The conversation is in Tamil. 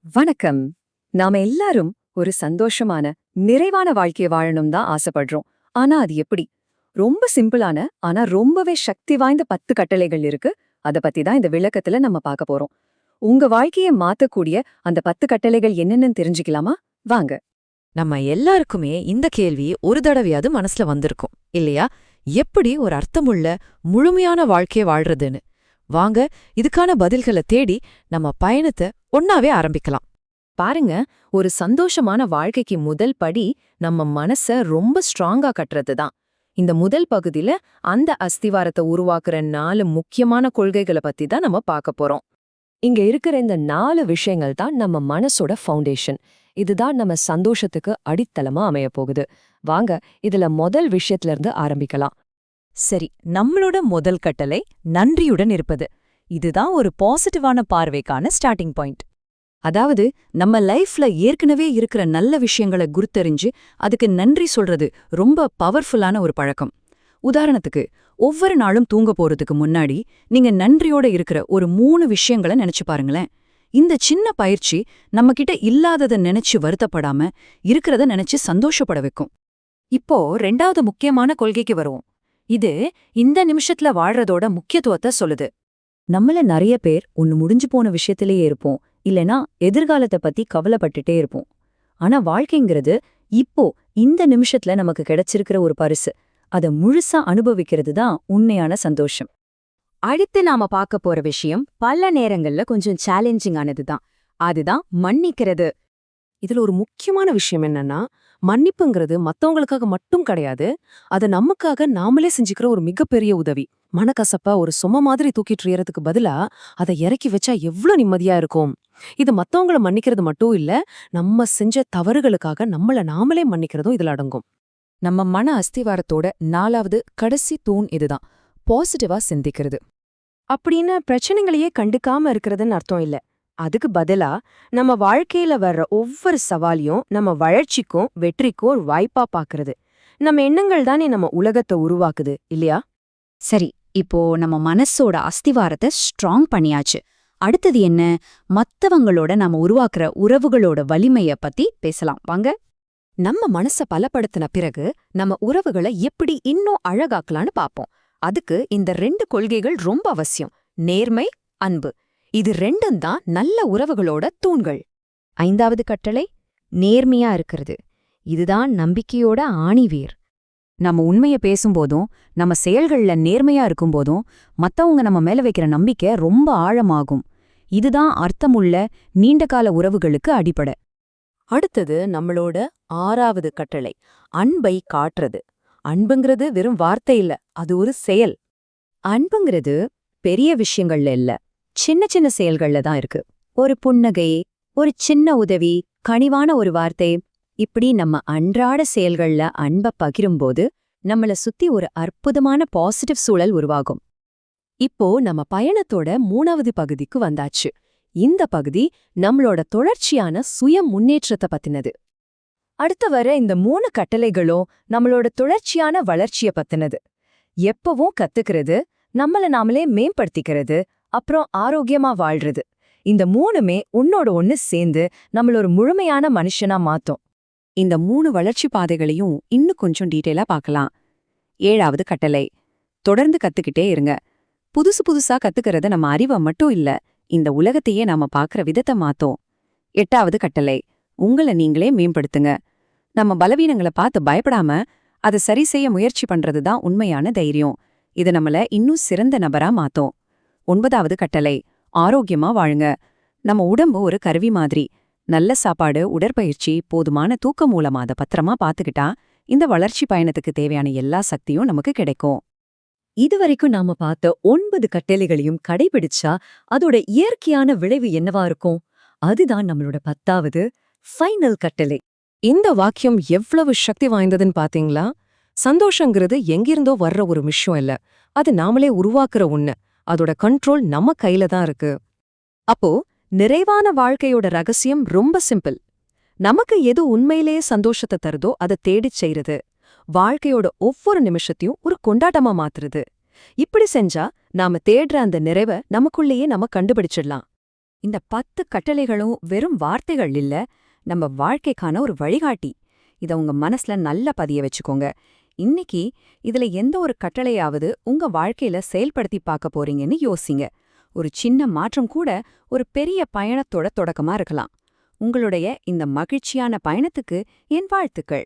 வணக்கம். நாம எல்லாரும் ஒரு சந்தோஷமான, நிறைவான வாழ்க்கைய வாழணும் தான் ஆசைப்படுறோம். ஆனா அது எப்படி? ரொம்ப சிம்பிளான, ஆனா ரொம்பவே சக்தி வாய்ந்த 10 கட்டளைகள் இருக்கு. அத பத்தி தான் இந்த விளக்கத்துல நம்ம பார்க்க போறோம். உங்க வாழ்க்கைய மாத்தக்கூடிய அந்த 10 கட்டளைகள் என்னன்னு தெரிஞ்சுக்கலாமா? வாங்க. நம்ம எல்லாருக்குமே இந்த கேள்வி ஒரு தடவையாவது மனசுல வந்திருக்கும் இல்லையா? எப்படி ஒரு அர்த்தமுள்ள முழுமையான வாழ்க்கைய வாழ்றதுன்னு. வாங்க, இதுக்கான பதில்களை தேடி நம்ம பயணத்தை ஒன்னாவே ஆரம்பிக்கலாம். பாருங்க, ஒரு சந்தோஷமான வாழ்க்கைக்கு முதல் படி நம்ம மனச ரொம்ப ஸ்ட்ராங்கா கட்டுறது தான். இந்த முதல் பகுதியில அந்த அஸ்திவாரத்தை உருவாக்குற 4 முக்கியமான கொள்கைகளை பத்தி தான் நம்ம பார்க்க போறோம். இங்க இருக்கிற இந்த 4 விஷயங்கள் தான் நம்ம மனசோட ஃபவுண்டேஷன். இதுதான் நம்ம சந்தோஷத்துக்கு அடித்தளமா அமையப் போகுது. வாங்க, இதுல முதல் விஷயத்துல இருந்து ஆரம்பிக்கலாம். சரி, நம்மளோட முதல் கட்டளை நன்றியுடன் இருப்பது. இதுதான் ஒரு பாசிட்டிவான பார்வைக்கான ஸ்டார்டிங் பாயிண்ட். அதாவது நம்ம லைஃப்ல ஏற்கனவே இருக்கிற நல்ல விஷயங்களை குர்த்தெரிஞ்சு அதுக்கு நன்றி சொல்றது ரொம்ப பவர்ஃபுல்லான ஒரு பழக்கம். உதாரணத்துக்கு, ஒவ்வொரு நாளும் தூங்க போறதுக்கு முன்னாடி நீங்க நன்றியோட இருக்கிற ஒரு 3 விஷயங்களை நினைச்சு பாருங்களேன். இந்த சின்ன பயிற்சி நம்மகிட்ட இல்லாததை நினைச்சு வருத்தப்படாம இருக்கிறத நினைச்சு சந்தோஷப்பட வைக்கும். இப்போ 2வது முக்கியமான கொள்கைக்கு வருவோம். இது இந்த நிமிஷத்துல வாழ்றதோட முக்கியத்துவத்தை சொல்லுது. நம்மள நிறைய பேர் ஒன்னு முடிஞ்சு போன விஷயத்திலேயே இருப்போம், இல்லனா எதிர்காலத்தை பத்தி கவலைப்பட்டுட்டே இருப்போம். ஆனா வாழ்க்கைங்கிறது இப்போ இந்த நிமிஷத்துல நமக்கு கிடைச்சிருக்கிற ஒரு பரிசு. அத முழுசா அனுபவிக்கிறது தான் உண்மையான சந்தோஷம். அடுத்து நாம பார்க்க போற விஷயம் பல நேரங்கள்ல கொஞ்சம் சேலஞ்சிங் ஆனதுதான். அதுதான் மன்னிக்கிறது. இதுல ஒரு முக்கியமான விஷயம் என்னன்னா, மன்னிப்புங்கிறது மத்தவங்களுக்காக மட்டும் கிடையாது. அது நமக்காக நாமளே செஞ்சுக்கிற ஒரு மிகப்பெரிய உதவி. மனக்கசப்பா ஒரு சும மாதிரி தூக்கிட்டு எறியறதுக்கு பதிலா அதை இறக்கி வச்சா எவ்வளவு நிம்மதியா இருக்கும். இது மத்தவங்கள மன்னிக்கிறது மட்டும் இல்ல, நம்ம செஞ்ச தவறுகளுக்காக நம்மள நாமளே மன்னிக்கிறதும் இதுல அடங்கும். நம்ம மன அஸ்திவாரத்தோட 4வது கடைசி தூண் இதுதான், பாசிட்டிவா சிந்திக்கிறது. அப்படின்னு பிரச்சனைகளையே கண்டுக்காம இருக்கிறதுன்னு அர்த்தம் இல்ல. அதுக்கு பதிலா நம்ம வாழ்க்கையில வர்ற ஒவ்வொரு சவாலையும் நம்ம வளர்ச்சிக்கும் வெற்றிக்கும் ஒரு வாய்ப்பா பாக்குறது. நம்ம எண்ணங்கள் தானே நம்ம உலகத்தை உருவாக்குது இல்லையா? சரி, இப்போ நம்ம மனசோட அஸ்திவாரத்தை ஸ்ட்ராங் பண்ணியாச்சு. அடுத்தது என்ன? மத்தவங்களோட நாம உருவாக்குற உறவுகளோட வலிமைய பத்தி பேசலாம் வாங்க. நம்ம மனச பலப்படுத்தின பிறகு நம்ம உறவுகளை எப்படி இன்னும் அழகாக்கலான்னு பாப்போம். அதுக்கு இந்த 2 கொள்கைகள் ரொம்ப அவசியம். நேர்மை, அன்பு. இது 2ம் தான் நல்ல உறவுகளோட தூண்கள். 5வது கட்டளை நேர்மையா இருக்கிறது. இதுதான் நம்பிக்கையோட ஆணிவேர். நம்ம உண்மைய பேசும்போதும் நம்ம செயல்கள்ல நேர்மையா இருக்கும்போதும் மத்தவங்க நம்ம மேல வைக்கிற நம்பிக்கை ரொம்ப ஆழமாகும். இதுதான் அர்த்தமுள்ள நீண்டகால உறவுகளுக்கு அடிப்படை. அடுத்தது நம்மளோட 6வது கட்டளை அன்பை காட்டுறது. அன்புங்கிறது வெறும் வார்த்தை இல்ல, அது ஒரு செயல். அன்புங்கிறது பெரிய விஷயங்கள்ல இல்ல, சின்ன சின்ன செயல்கள்ல தான் இருக்கு. ஒரு புன்னகை, ஒரு சின்ன உதவி, கனிவான ஒரு வார்த்தை, இப்படி நம்ம அன்றாட செயல்கள்ல அன்பை பகிரும்போது நம்மள சுத்தி ஒரு அற்புதமான பாசிட்டிவ் சூழல் உருவாகும். இப்போ நம்ம பயணத்தோட 3வது பகுதிக்கு வந்தாச்சு. இந்த பகுதி நம்மளோட தொடர்ச்சியான சுய முன்னேற்றத்தை பத்தினது. அடுத்து வர இந்த 3 கட்டளைகளும் நம்மளோட தொடர்ச்சியான வளர்ச்சிய பத்தினது. எப்பவும் கத்துக்கிறது, நம்மள நாமளே மேம்படுத்திக்கிறது, அப்புறம் ஆரோக்கியமா வாழ்றது. இந்த 3மே ஒன்னோட ஒன்னு சேர்ந்து நம்மள ஒரு முழுமையான மனுஷனா மாத்தும். இந்த 3 வளர்ச்சி பாதைகளையும் இன்னும் கொஞ்சம் டீட்டெயிலா பார்க்கலாம். 7வது கட்டளை தொடர்ந்து கத்துக்கிட்டே இருங்க. புதுசு புதுசா கத்துக்கிறது நம்ம அறிவை மட்டும் இல்ல, இந்த உலகத்தையே நாம பார்க்கற விதத்தை மாத்தோம். 8வது கட்டளை உங்களை நீங்களே மேம்படுத்துங்க. நம்ம பலவீனங்களை பார்த்து பயப்படாம அதை சரி செய்ய முயற்சி பண்றதுதான் உண்மையான தைரியம். இது நம்மள இன்னும் சிறந்த நபரா மாத்தோம். 9வது கட்டளை ஆரோக்கியமா வாழுங்க. நம்ம உடம்பு ஒரு கருவி மாதிரி. நல்ல சாப்பாடு, உடற்பயிற்சி, போதுமான தூக்கம் மூலமா அதை பத்திரமா பாத்துக்கிட்டா இந்த வளர்ச்சி பயணத்துக்கு தேவையான எல்லா சக்தியும் நமக்கு கிடைக்கும். இதுவரைக்கும் நாம பார்த்த 9 கட்டளைகளையும் கடைபிடிச்சா அதோட இயற்கையான விளைவு என்னவா இருக்கும்? அதுதான் நம்மளோட 10வது ஃபைனல் கட்டளை. இந்த வாக்கியம் எவ்வளவு சக்தி வாய்ந்ததுன்னு பாத்தீங்களா? சந்தோஷங்கிறது எங்கிருந்தோ வர்ற ஒரு விஷயம் இல்ல, அது நாமளே உருவாக்குற ஒண்ணு. அதோட கண்ட்ரோல் நம்ம கையில தான் இருக்கு. அப்போ நிறைவான வாழ்க்கையோட ரகசியம் ரொம்ப சிம்பிள். நமக்கு எது உண்மையிலேயே சந்தோஷத்தை தருதோ அதை தேடிச் செய்யறது. வாழ்க்கையோட ஒவ்வொரு நிமிஷத்தையும் ஒரு கொண்டாட்டமா மாத்துறது. இப்படி செஞ்சா நாம தேடுற அந்த நிறைவை நமக்குள்ளேயே நம்ம கண்டுபிடிச்சிடலாம். இந்த 10 கட்டளைகளும் வெறும் வார்த்தைகள் இல்ல, நம்ம வாழ்க்கைக்கான ஒரு வழிகாட்டி. இத உங்க மனசுல நல்லா பதிய வச்சுக்கோங்க. இன்னைக்கு இதுல எந்த ஒரு கட்டளையாவது உங்க வாழ்க்கையில செயல்படுத்தி பார்க்க போறீங்கன்னு யோசிங்க. ஒரு சின்ன மாற்றம் கூட ஒரு பெரிய பயணத்தோட தொடக்கமா இருக்கலாம். உங்களுடைய இந்த மகிழ்ச்சியான பயணத்துக்கு என் வாழ்த்துக்கள்.